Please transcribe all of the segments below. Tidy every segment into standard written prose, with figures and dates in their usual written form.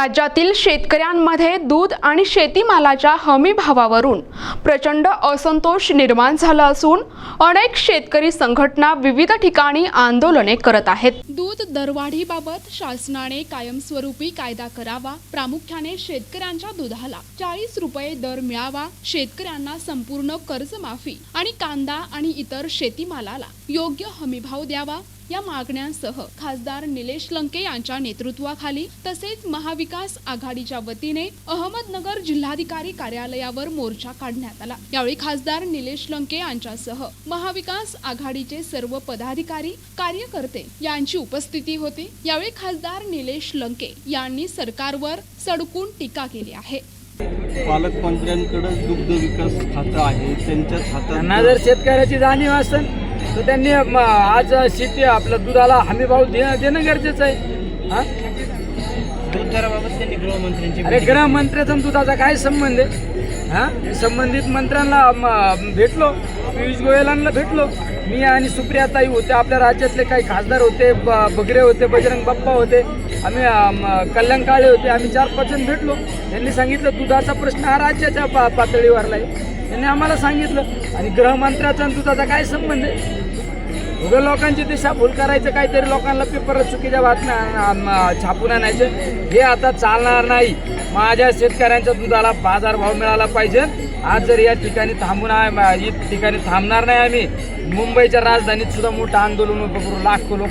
राज्यातील शेतकऱ्यांमध्ये दूध आणि शेतीमालाच्या हमी भावावरून प्रचंड असंतोष निर्माण झाला असून अनेक शेतकरी संघटना विविध ठिकाणी आंदोलने करत आहेत। दूध दरवाढीबाबत शासनाने कायमस्वरूपी कायदा करावा, प्रामुख्याने शेतकऱ्यांच्या दुधाला 40 रुपये दर मिळावा, शेतकऱ्यांना संपूर्ण कर्जमाफी आणि कांदा आणि इतर शेतीमालाला योग्य हमीभाव द्यावा या मागण्यांसह खासदार निलेश लंके यांच्या नेतृत्वाखाली तसेच महाविकास आघाडीच्या वतीने अहमदनगर जिल्हाधिकारी कार्यालयावर मोर्चा काढण्यात आला। यावेळी खासदार निलेश लंके यांच्यासह महाविकास आघाडीचे सर्व पदाधिकारी, कार्यकर्ते यांची उपस्थिती होती। यावेळी खासदार निलेश लंके यांनी सरकारवर सडकून टीका केली आहे। पालकमंत्र्यांकडे दुग्ध विकास खातं आहे, त्यांच्याच हातात जर शेतकऱ्याची जाणीव असेल तर त्यांनी आज शेती आपल्या दुधाला हमीभाव देणं गरजेचं आहे। दूध दराबाबत त्यांनी गृहमंत्र्यांची अरे गृहमंत्र्याचा दुधाचा काय संबंध आहे? संबंधित मंत्र्यांना भेटलो, पियुष गोयलांना भेटलो, मी आणि सुप्रियाताई होते, आपल्या राज्यातले काही खासदार होते, बगरे होते, बजरंग बाप्पा होते, आम्ही कल्याण काळे होते, आम्ही 4-5 जण भेटलो। त्यांनी सांगितलं दुधाचा प्रश्न हा राज्याच्या पातळीवरला आहे, त्यांनी आम्हाला सांगितलं। आणि गृहमंत्र्याचा दुधाचा काय संबंध आहे? उगा लोकांची दिशाभूल करायचं, काहीतरी लोकांना पेपर चुकीच्या बातम्या छापून आणायचं, हे आता चालणार नाही। माझ्या शेतकऱ्यांच्या दुधाला बाजारभाव मिळाला पाहिजे। आज जर या ठिकाणी थांबणार नाही आम्ही, मुंबईच्या राजधानीत सुद्धा मोठं आंदोलन उभं करू,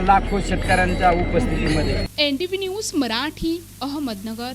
लाखो शेतकऱ्यांच्या उपस्थितीमध्ये। NTV news Marathi, Ahmednagar.